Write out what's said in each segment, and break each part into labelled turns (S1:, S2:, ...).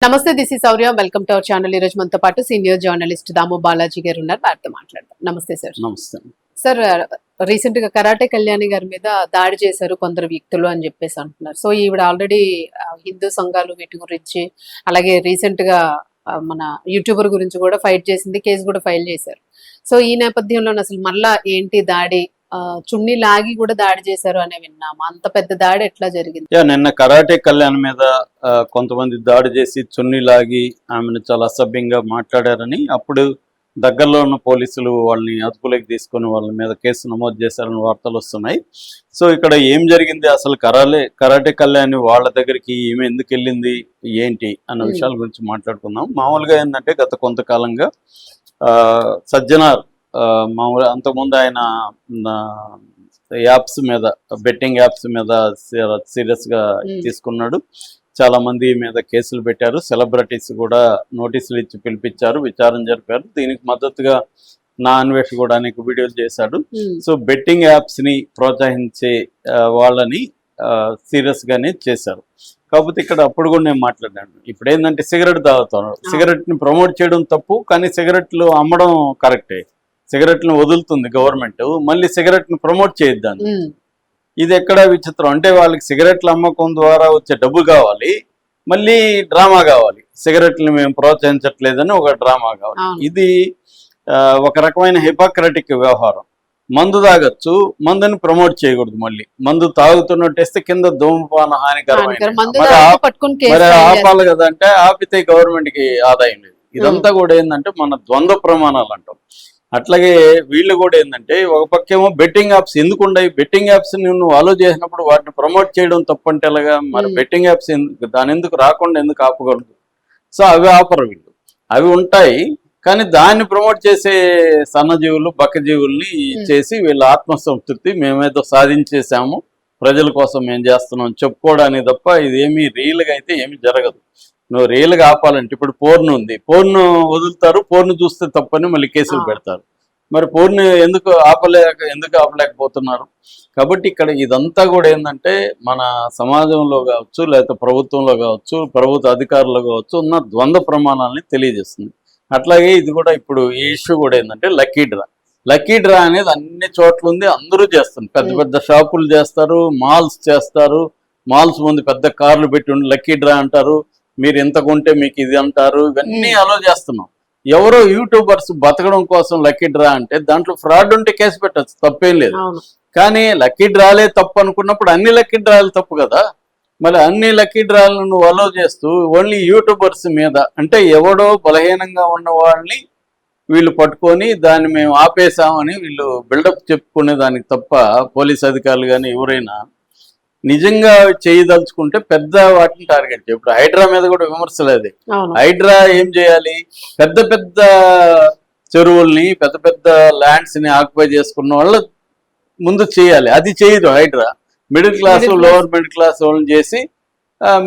S1: నమస్తే, this is Sourya. Welcome to our channel. ఈ రోజు మనతో పాటు సీనియర్ జర్నలిస్ట్ దాము బాలాజీ గారు ఉన్నారు. వారితో మాట్లాడదాం. నమస్తే సార్.
S2: నమస్తే.
S1: సార్, రీసెంట్ గా కరాటే కళ్యాణి గారి మీద దాడి చేశారు కొందరు వ్యక్తులు అని చెప్పేసి అంటున్నారు. సో ఈవిడ ఆల్రెడీ హిందూ సంఘాలు వీటి గురించి, అలాగే రీసెంట్ గా మన యూట్యూబర్ గురించి కూడా ఫైట్ చేసింది, కేసు కూడా ఫైల్ చేశారు. సో ఈ నేపథ్యంలో అసలు మళ్ళా ఏంటి దాడి, చున్నీ లాగి కూడా దాడి చేశారు అని విన్నాము. అంత పెద్ద దాడి ఎట్లా జరిగింది?
S2: నిన్న కరాటే కళ్యాణ్ మీద కొంతమంది దాడి చేసి చున్నీ లాగి ఆమెను చాలా అసభ్యంగా మాట్లాడారని అప్పుడు దగ్గరలో ఉన్న పోలీసులు వాళ్ళని అదుపులోకి తీసుకొని వాళ్ళ మీద కేసు నమోదు చేశారని వార్తలు వస్తున్నాయి. సో ఇక్కడ ఏం జరిగింది, అసలు కరాటే కళ్యాణ్ వాళ్ళ దగ్గరికి ఈమె ఎందుకు వెళ్ళింది ఏంటి అన్న విషయాల గురించి మాట్లాడుకుందాం. మామూలుగా ఏంటంటే గత కొంతకాలంగా సజ్జనార్ మామూలు అంతకుముందు ఆయన యాప్స్ మీద, బెట్టింగ్ యాప్స్ మీద సీరియస్ గా తీసుకున్నాడు. చాలా మంది మీద కేసులు పెట్టారు. సెలబ్రిటీస్ కూడా నోటీసులు ఇచ్చి పిలిపించారు, విచారణ జరిపారు. దీనికి మద్దతుగా నా అన్వేష్ కూడా అనేక వీడియోలు చేశాడు. సో బెట్టింగ్ యాప్స్ ని ప్రోత్సహించే వాళ్ళని సీరియస్ గానే చేశారు. కాకపోతే ఇక్కడ అప్పుడు కూడా నేను మాట్లాడాను. ఇప్పుడు ఏంటంటే సిగరెట్ తాగుతాను, సిగరెట్ ని ప్రమోట్ చేయడం తప్పు, కానీ సిగరెట్లు అమ్మడం కరెక్టే. సిగరెట్లను వదులుతుంది గవర్నమెంట్, మళ్ళీ సిగరెట్ ని ప్రమోట్ చేయొద్దాన్ని. ఇది ఎక్కడ విచిత్రం అంటే, వాళ్ళకి సిగరెట్ల అమ్మకం ద్వారా వచ్చే డబ్బు కావాలి, మళ్ళీ డ్రామా కావాలి. సిగరెట్ని మేము ప్రోత్సహించట్లేదని ఒక డ్రామా కావాలి. ఇది ఒక రకమైన హిపోక్రటిక్ వ్యవహారం. మందు తాగొచ్చు, మందుని ప్రమోట్ చేయకూడదు. మళ్ళీ మందు తాగుతున్నట్టేస్తే కింద ధూమపాన హానికరమైన, మరి ఆపాలి కదా అంటే ఆపితే గవర్నమెంట్ కి ఆదాయం లేదు. ఇదంతా కూడా ఏంటంటే మన ద్వంద్వ ప్రమాణాలు అంటాం. అట్లాగే వీళ్ళు కూడా ఏంటంటే, ఒక పక్కేమో బెట్టింగ్ యాప్స్ ఎందుకు ఉన్నాయి, బెట్టింగ్ యాప్స్ నువ్వు అలో చేసినప్పుడు వాటిని ప్రమోట్ చేయడం తప్పంటే ఎలాగా, మరి బెట్టింగ్ యాప్స్ దాని ఎందుకు రాకుండా ఎందుకు ఆపకూడదు? సో అవి ఆపరు వీళ్ళు, అవి ఉంటాయి. కానీ దాన్ని ప్రమోట్ చేసే సన్నజీవులు, బక్కజీవుల్ని చేసి వీళ్ళ ఆత్మసంతృప్తి, మేమేదో సాధించేసాము, ప్రజల కోసం మేము చేస్తున్నాం చెప్పుకోవడానికి తప్ప ఇదేమీ రియల్గా అయితే ఏమి జరగదు. నువ్వు రియల్గా ఆపాలంటే ఇప్పుడు పోర్ను ఉంది, పోర్ను వదులుతారు, పోర్ను చూస్తే తప్పని మళ్ళీ కేసులు పెడతారు. మరి పోర్ను ఎందుకు ఆపలేకపోతున్నారు? కాబట్టి ఇక్కడ ఇదంతా కూడా ఏంటంటే మన సమాజంలో కావచ్చు, లేకపోతే ప్రభుత్వంలో కావచ్చు, ప్రభుత్వ అధికారులు కావచ్చు ఉన్న ద్వంద్వ ప్రమాణాలని తెలియజేస్తుంది. అట్లాగే ఇది కూడా ఇప్పుడు ఈ ఇష్యూ కూడా ఏంటంటే లక్కీ డ్రా అనేది అన్ని చోట్ల ఉంది, అందరూ చేస్తారు. పెద్ద పెద్ద షాపులు చేస్తారు, మాల్స్ చేస్తారు, మాల్స్ ముందు పెద్ద కార్లు పెట్టి ఉండి లక్కీ డ్రా అంటారు, మీరు ఎంత కొంటే మీకు ఇది అంటారు. ఇవన్నీ అలో చేస్తున్నాం. ఎవరో యూట్యూబర్స్ బతకడం కోసం లక్కీ డ్రా అంటే దాంట్లో ఫ్రాడ్ ఉంటే కేసు పెట్టచ్చు, తప్పేం లేదు. కానీ లక్కీ డ్రాలే తప్పు అనుకున్నప్పుడు అన్ని లక్కీ డ్రాలు తప్పు కదా. మళ్ళీ అన్ని లక్కీ డ్రాలను నువ్వు అలో చేస్తూ ఓన్లీ యూట్యూబర్స్ మీద అంటే ఎవడో బలహీనంగా ఉన్న వాళ్ళని వీళ్ళు పట్టుకొని దాన్ని మేము ఆపేసామని వీళ్ళు బిల్డప్ చెప్పుకునే దానికి తప్ప పోలీస్ అధికారులు కానీ ఎవరైనా నిజంగా చేయదలుచుకుంటే పెద్ద వాటిని టార్గెట్. ఇప్పుడు హైడ్రా మీద కూడా విమర్శలు. అది హైడ్రా ఏం చేయాలి, పెద్ద పెద్ద చెరువుల్ని, పెద్ద పెద్ద ల్యాండ్స్ ని ఆక్యుపై చేసుకున్న వాళ్ళు ముందు చేయాలి. అది చేయదు Hydra. Middle class, lower middle class వాళ్ళని చేసి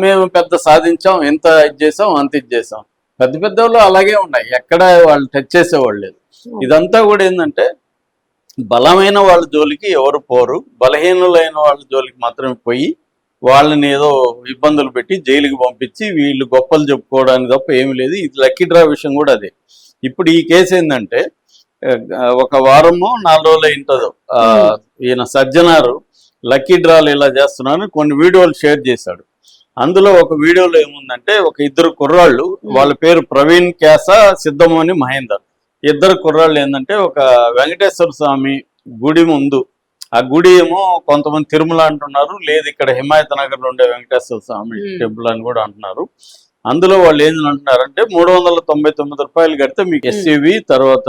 S2: మేము పెద్ద సాధించాం, ఎంత ఇది చేసాం అంత ఇది చేసాం. పెద్ద పెద్ద వాళ్ళు అలాగే ఉన్నాయి, ఎక్కడ వాళ్ళు టచ్ చేసేవాళ్ళు లేదు. ఇదంతా కూడా ఏంటంటే బలమైన వాళ్ళ జోలికి ఎవరు పోరు, బలహీనులైన వాళ్ళ జోలికి మాత్రమే పోయి వాళ్ళని ఏదో ఇబ్బందులు పెట్టి జైలుకి పంపించి వీళ్ళు గొప్పలు చెప్పుకోవడానికి తప్ప ఏమి లేదు. ఇది లక్కీ డ్రా విషయం కూడా అదే. ఇప్పుడు ఈ కేసు ఏంటంటే ఒక వారమో 4 రోజులు అయింటుందో ఈయన సజ్జనారు లక్కీ డ్రాలు ఇలా చేస్తున్నారని కొన్ని వీడియోలు షేర్ చేశాడు. అందులో ఒక వీడియోలో ఏముందంటే, ఒక ఇద్దరు కుర్రాళ్ళు, వాళ్ళ పేరు ప్రవీణ్ క్యాసా, సిద్ధమోని మహేందర్. ఇద్దరు కుర్రాళ్ళు ఏంటంటే ఒక వెంకటేశ్వర స్వామి గుడి ముందు, ఆ గుడి ఏమో కొంతమంది తిరుమల అంటున్నారు, లేదు ఇక్కడ హిమాయత్ నగర్లో ఉండే వెంకటేశ్వర స్వామి టెంపుల్ అని కూడా అంటున్నారు. అందులో వాళ్ళు ఏం అంటున్నారంటే 399 రూపాయలు కడితే మీకు ఎస్యూవి, తర్వాత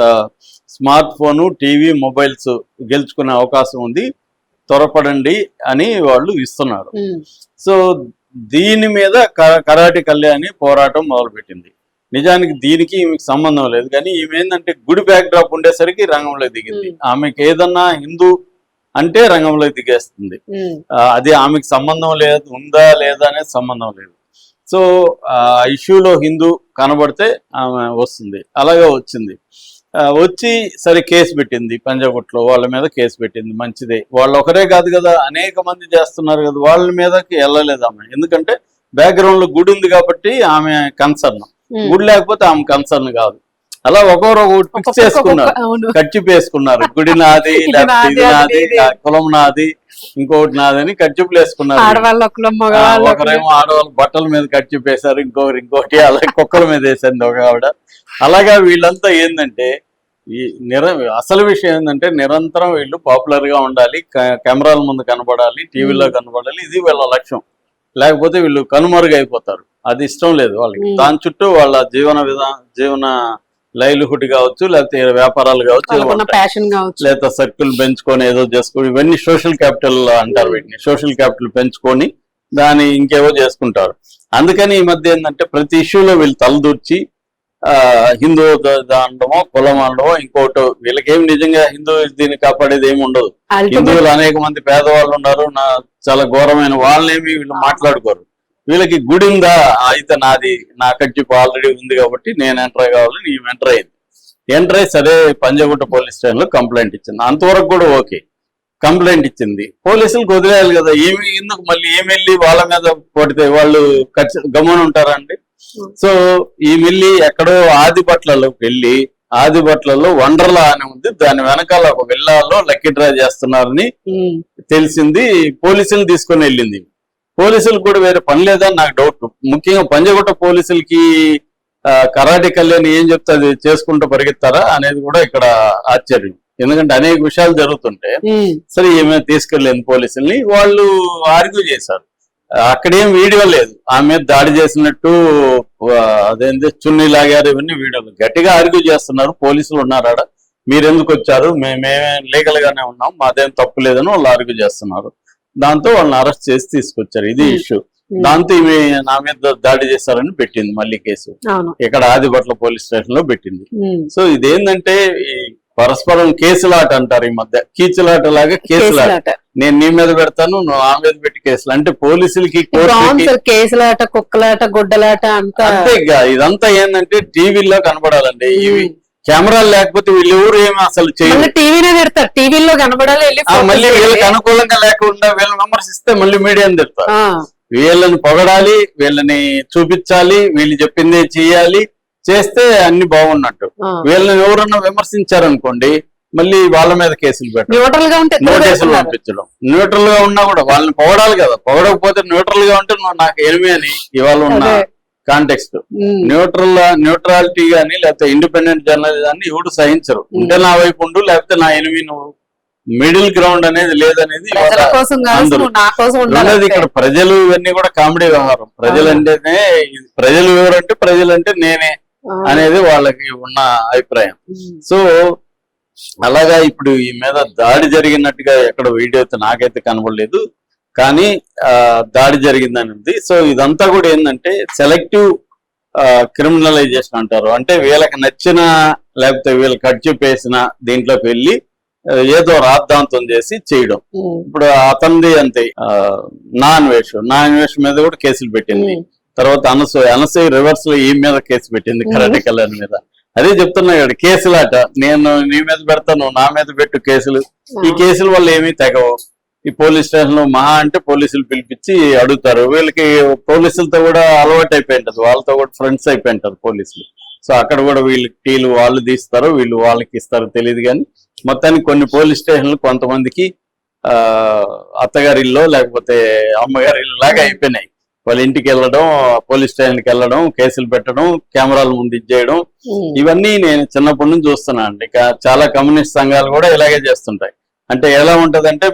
S2: స్మార్ట్ ఫోను, టీవీ, మొబైల్స్ గెలుచుకునే అవకాశం ఉంది, త్వరపడండి అని వాళ్ళు ఇస్తున్నారు. సో దీని మీద కరాటే కళ్యాణి పోరాటం మొదలుపెట్టింది. నిజానికి దీనికి ఈమెకి సంబంధం లేదు, కానీ ఈమె ఏంటంటే గుడి బ్యాక్ డ్రాప్ ఉండేసరికి రంగంలో దిగింది. ఆమెకి ఏదన్నా హిందూ అంటే రంగంలో దిగేస్తుంది. అది ఆమెకి సంబంధం లేదు, ఉందా లేదా అనేది సంబంధం లేదు. సో ఆ ఇష్యూలో హిందూ కనబడితే ఆమె వస్తుంది, అలాగే వచ్చింది. వచ్చి సరే కేసు పెట్టింది పంజాగుట్లో, వాళ్ళ మీద కేసు పెట్టింది, మంచిదే. వాళ్ళు ఒకరే కాదు కదా, అనేక మంది చేస్తున్నారు కదా, వాళ్ళ మీదకి వెళ్ళలేదు ఆమె. ఎందుకంటే బ్యాక్గ్రౌండ్ లో గుడి ఉంది కాబట్టి ఆమె కన్సర్న్, గుడి లేకపోతే ఆమె కన్సర్న్ కాదు. అలా ఒకరు ఫిక్స్ చేసుకున్నారు, కర్చీఫ్ వేసుకున్నారు. గుడి నాది, లేకపోతే ఇది నాది, కులం నాది, ఇంకొకటి నాదని కర్చీఫ్లు వేసుకున్నారు. ఒకరేమో ఆడవాళ్ళు బట్టల మీద కర్చీఫ్ వేశారు, ఇంకోటి అలాగే కుక్కల మీద వేసింది ఒక ఆవిడ. అలాగా వీళ్ళంతా ఏంటంటే అసలు విషయం ఏంటంటే నిరంతరం వీళ్ళు పాపులర్ గా ఉండాలి, కెమెరాల ముందు కనబడాలి, టీవీలో కనబడాలి, ఇది వీళ్ళ లక్ష్యం. లేకపోతే వీళ్ళు కనుమరుగైపోతారు, అది ఇష్టం లేదు వాళ్ళకి. దాని చుట్టూ వాళ్ళ జీవన లైవ్లీహుడ్ కావచ్చు, లేకపోతే వ్యాపారాలు కావచ్చు, లేదా సర్కిల్ పెంచుకొని ఏదో చేసుకొని, ఇవన్నీ సోషల్ క్యాపిటల్ అంటారు వీటిని. సోషల్ క్యాపిటల్ పెంచుకొని దాన్ని ఇంకేవో చేసుకుంటారు. అందుకని ఈ మధ్య ఏంటంటే ప్రతి ఇష్యూలో వీళ్ళు తలదూర్చి హిందూ అనడమో, కులం అనడమో, ఇంకోటి. వీళ్ళకేం నిజంగా హిందూ దీన్ని కాపాడేది ఏమి ఉండదు. హిందువులు అనేక మంది పేదవాళ్ళు ఉన్నారు, చాలా ఘోరమైన వాళ్ళేమి వీళ్ళు మాట్లాడుకోరు. వీళ్ళకి గుడి ఉందా, అయితే నాది, నా కర్చీఫ్ ఆల్రెడీ ఉంది కాబట్టి నేను ఎంటర్ కావాలి, నీ ఎంటర్ అయింది. ఎంటర్ అయ్యి సరే పంజగుట్ట పోలీస్ స్టేషన్ లో కంప్లైంట్ ఇచ్చింది. అంతవరకు కూడా ఓకే, కంప్లైంట్ ఇచ్చింది. పోలీసులకు వదిలేయాలి కదా, ఎందుకు మళ్ళీ వెళ్ళి వాళ్ళ మీద కొడితే వాళ్ళు గమనం ఉంటారా అండి? సో ఈ మిల్లి ఎక్కడో ఆదిబట్లలోకి వెళ్ళి, ఆదిబట్లలో వండర్లా అని ఉంది, దాని వెనకాల ఒక విల్లాలో లక్కీ డ్రా చేస్తున్నారని తెలిసింది. పోలీసులు తీసుకొని వెళ్ళింది. పోలీసులు కూడా వేరే పని లేదని నాకు డౌట్. ముఖ్యంగా పంజగుట్ట పోలీసులకి కరాటే కళ్యాణ్ ఏం చెప్తే అది చేసుకుంటూ పరిగెత్తారా అనేది కూడా ఇక్కడ ఆశ్చర్యం. ఎందుకంటే అనేక విషయాలు జరుగుతుంటే సరే ఏమైనా తీసుకెళ్ళింది పోలీసుల్ని, వాళ్ళు ఆర్గ్యూ చేశారు. అక్కడేం వీడియో లేదు, ఆమె మీద దాడి చేసినట్టు అదేంటి చున్నీ లాగారు, ఇవన్నీ వీడియోలు. గట్టిగా ఆర్గ్యూ చేస్తున్నారు. పోలీసులు ఉన్నారు ఆడ, మీరెందుకు వచ్చారు, మేమే లీగల్ గానే ఉన్నాం, మాదేం తప్పు లేదని వాళ్ళు ఆర్గ్యూ చేస్తున్నారు. దాంతో వాళ్ళని అరెస్ట్ చేసి తీసుకొచ్చారు. ఇది ఇష్యూ. దాంతో ఈమె నా మీద దాడి చేశారని పెట్టింది మళ్ళీ కేసు, ఇక్కడ ఆదిబట్ల పోలీస్ స్టేషన్ లో పెట్టింది. సో ఇదేంటంటే పరస్పరం కేసులాట అంటారు ఈ మధ్య, కీచులాట లాగా కేసులాట. నేను నీ మీద పెడతాను, నువ్వు ఆ మీద పెట్టి కేసులు. అంటే పోలీసులకి
S1: కేసులాట, కుక్కలాట, గుడ్డలాట
S2: అంతే. ఇదంతా ఏంటంటే టీవీలో కనబడాలండి. ఇవి కెమెరాలు లేకపోతే వీళ్ళు ఎవరు ఏమి అసలు చేయరు,
S1: టీవీనే పెడతారు, టీవీలో కనబడాలి.
S2: మళ్ళీ వీళ్ళకి అనుకూలంగా లేకుండా వీళ్ళని విమర్శిస్తే మళ్ళీ మీడియాని తిడతారు. వీళ్ళని పొగడాలి, వీళ్ళని చూపించాలి, వీళ్ళు చెప్పిందే చెయ్యాలి, చేస్తే అన్ని బాగున్నట్టు. వీళ్ళని ఎవరన్నా విమర్శించారనుకోండి మళ్ళీ వాళ్ళ మీద కేసులు పెట్టడం, నోటీసులు పంపించడం. న్యూట్రల్ గా ఉన్నా కూడా వాళ్ళని పొగడాలి కదా, పొగడకపోతే న్యూట్రల్ గా ఉంటే నువ్వు నాకు ఎనిమి అని ఇవాళ ఉన్న కాంటెక్స్ట్. న్యూట్రాలిటీ గానీ లేకపోతే ఇండిపెండెంట్ జర్నలిజాన్ని ఎవడు సహించరు. ఉంటే నా వైపు ఉండు, లేకపోతే నా ఎనిమి నువ్వు. మిడిల్ గ్రౌండ్ అనేది లేదనేది ఉన్నది. ఇక్కడ ప్రజలు ఇవన్నీ కూడా కామెడీ వ్యవహారం. ప్రజలు ఎవరంటే ప్రజలంటే నేనే అనేది వాళ్ళకి ఉన్న అభిప్రాయం. సో అలాగా ఇప్పుడు ఈ మీద దాడి జరిగినట్టుగా ఎక్కడ వీడియో అయితే నాకైతే కనబడలేదు, కానీ దాడి జరిగిందని ఉంది. సో ఇదంతా కూడా ఏంటంటే సెలెక్టివ్ క్రిమినలైజేషన్ అంటారు. అంటే వీళ్ళకి నచ్చిన లేకపోతే వీళ్ళకి కర్చీఫ్ వేసిన దీంట్లోకి వెళ్ళి ఏదో రాద్ధాంతం చేసి చేయడం. ఇప్పుడు అతనిది అంతే, నాన్ వేష్ మీద కూడా కేసులు పెట్టింది. తర్వాత అనసూయ రివర్స్ లో ఈ మీద కేసు పెట్టింది, కరాటే కళ్యాణ్ మీద. అదే చెప్తున్నా ఇక్కడ కేసులాట. నేను నీ మీద పెడతాను, నా మీద పెట్టు కేసులు. ఈ కేసుల వల్ల ఏమీ తెగవు. ఈ పోలీస్ స్టేషన్ లో మహా అంటే పోలీసులు పిలిపించి అడుగుతారు. వీళ్ళకి పోలీసులతో కూడా అలవాటు అయిపోయి ఉంటుంది, వాళ్ళతో కూడా ఫ్రెండ్స్ అయిపోయి ఉంటారు పోలీసులు. సో అక్కడ కూడా వీళ్ళకి టీలు వాళ్ళు తీస్తారు, వీళ్ళు వాళ్ళకి ఇస్తారు తెలియదు. కానీ మొత్తానికి కొన్ని పోలీస్ స్టేషన్లు కొంతమందికి అత్తగారిల్లో లేకపోతే అమ్మగారిల్లు లాగా అయిపోయినాయి. వాళ్ళ ఇంటికి వెళ్ళడం, పోలీస్ స్టేషన్కి వెళ్ళడం, కేసులు పెట్టడం, కెమెరాల ముందు ఇచ్చేయడం, ఇవన్నీ నేను చిన్నప్పటి నుంచి చూస్తున్నాను అండి. చాలా కమ్యూనిస్ట్ సంఘాలు కూడా ఇలాగే చేస్తుంటాయి. అంటే ఎలా ఉంటదంటే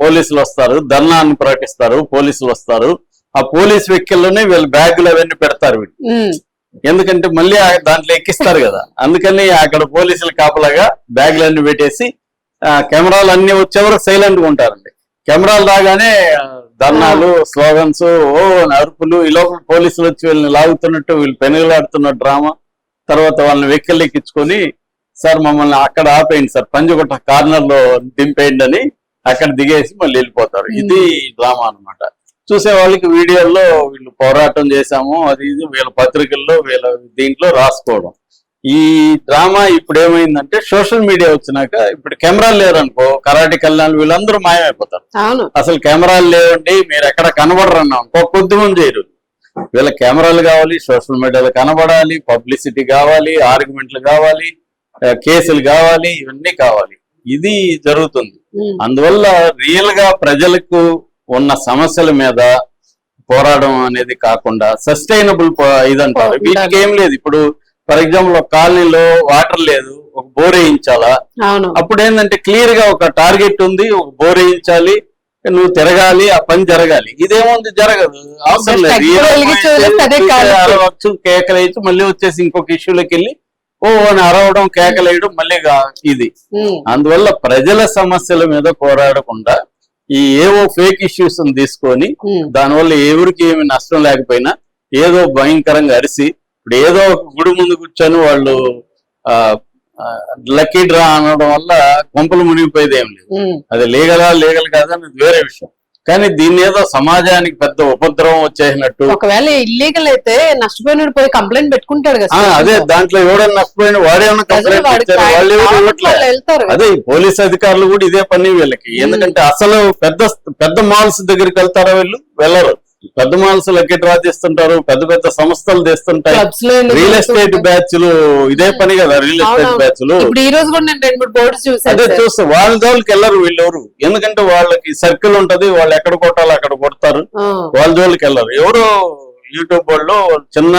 S2: పోలీసులు వస్తారు, ధర్నాన్ని ప్రకటిస్తారు, పోలీసులు వస్తారు, ఆ పోలీస్ వెహికల్లోనే వీళ్ళు బ్యాగులు అవన్నీ పెడతారు వీళ్ళు. ఎందుకంటే మళ్ళీ దాంట్లో ఎక్కిస్తారు కదా, అందుకని అక్కడ పోలీసులు కాపలాగా బ్యాగులన్నీ పెట్టేసి కెమెరాలు అన్ని వచ్చేవరకు సైలెంట్ గా ఉంటారండి. కెమెరాలు రాగానే ధర్నాలు, స్లోగన్స్, అరుపులు. ఈ లోపల పోలీసులు వచ్చి వీళ్ళని లాగుతున్నట్టు, వీళ్ళు పెనుగులాడుతున్న డ్రామా. తర్వాత వాళ్ళని వెహికల్ ఎక్కించుకొని సార్ మమ్మల్ని అక్కడ ఆపేయండి సార్, పంజగుట్ట కార్నర్ లో దింపేయండి అని అక్కడ దిగేసి మళ్ళీ వెళ్ళిపోతారు. ఇది డ్రామా అనమాట. చూసే వాళ్ళకి వీడియోల్లో వీళ్ళు పోరాటం చేశాము అది ఇది వీళ్ళ పత్రికల్లో వీళ్ళ దీంట్లో రాసుకోవడం. ఈ డ్రామా ఇప్పుడు ఏమైందంటే సోషల్ మీడియా వచ్చినాక ఇప్పుడు కెమెరాలు లేరనుకో, కరాటే కళ్యాణ్ వీళ్ళందరూ మాయమైపోతారు. అసలు కెమెరాలు లేవండి, మీరు ఎక్కడ కనబడరు అన్నాం, కొద్దిమంది చేయరు. వీళ్ళ కెమెరాలు కావాలి, సోషల్ మీడియాలో కనబడాలి, పబ్లిసిటీ కావాలి, ఆర్గ్యుమెంట్లు కావాలి, కేసులు కావాలి, ఇవన్నీ కావాలి. ఇది జరుగుతుంది. అందువల్ల రియల్ గా ప్రజలకు ఉన్న సమస్యల మీద పోరాటం అనేది కాకుండా సస్టైనబుల్ ఇదంటారు. వీటికి ఏం లేదు. ఇప్పుడు ఫర్ ఎగ్జాంపుల్ ఒక కాలనీలో వాటర్ లేదు, ఒక బోర్ వేయించాలా, అప్పుడు ఏంటంటే క్లియర్ గా ఒక టార్గెట్ ఉంది, ఒక బోర్ వేయించాలి, నువ్వు తిరగాలి, ఆ పని జరగాలి. ఇదేముంది, జరగదు, అవసరం లేదు. అరవచ్చు, కేకలేయచ్చు, మళ్ళీ వచ్చేసి ఇంకొక ఇష్యూలోకి వెళ్ళి ఓ అని అరవడం, కేకలేయడం, మళ్ళీ ఇది. అందువల్ల ప్రజల సమస్యల మీద పోరాడకుండా ఈ ఏవో ఫేక్ ఇష్యూస్ తీసుకొని దానివల్ల ఎవరికి ఏమి నష్టం లేకపోయినా ఏదో భయంకరంగా అరిసి, ఇప్పుడు ఏదో ఒక గుడి ముందు కూర్చొని వాళ్ళు లక్కీ డ్రా అనడం వల్ల కొంపలు మునిగిపోయేది ఏం లేదు. అది లీగల్ కాదా అనేది వేరే విషయం. కానీ దీన్ని ఏదో సమాజానికి పెద్ద ఉపద్రవం వచ్చేసినట్టు.
S1: ఒకవేళ ఇల్లీగల్ అయితే నష్టపోయిన పోయి కంప్లైంట్ పెట్టుకుంటాడు కదా.
S2: అదే దాంట్లో ఎవడన్నా నష్టపోయిన వాడేమన్నా కంప్లైంట్ ఇచ్చారు, వాళ్ళు ఎవరు ఇవ్వట్లేదు. అదే పోలీస్ అధికారులు కూడా ఇదే పని వీళ్ళకి. ఎందుకంటే అసలు పెద్ద మాల్స్ దగ్గరికి వెళ్తారా వీళ్ళు? వెళ్ళరు. పెద్ద మాల్స్ లక్కీ డ్రా చేస్తుంటారు, పెద్ద పెద్ద సంస్థలు తెస్తుంటాయి, రియల్ ఎస్టేట్ బ్యాచ్లు ఇదే పని కదా. రియల్ ఎస్టేట్ బ్యాచ్లు
S1: ఈ రోజు కూడా నేను 2-3 బోర్డ్స్ చూసాను.
S2: అదే చూస్తే వాళ్ళ జోలికి వెళ్ళరు వీళ్ళెవరు. ఎందుకంటే వాళ్ళకి సర్కిల్ ఉంటది, వాళ్ళు ఎక్కడ కొట్టాలో అక్కడ కొడతారు, వాళ్ళ జోలికి వెళ్ళరు. ఎవరో యూట్యూబ్ వాళ్ళు చిన్న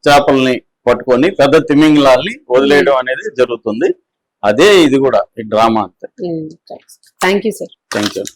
S2: చేపల్ని పట్టుకొని పెద్ద తిమింగలాల్ని వదిలేయడం అనేది జరుగుతుంది. అదే ఇది కూడా ఈ డ్రామా అంతే.
S1: Thank you sir.
S2: Thank you.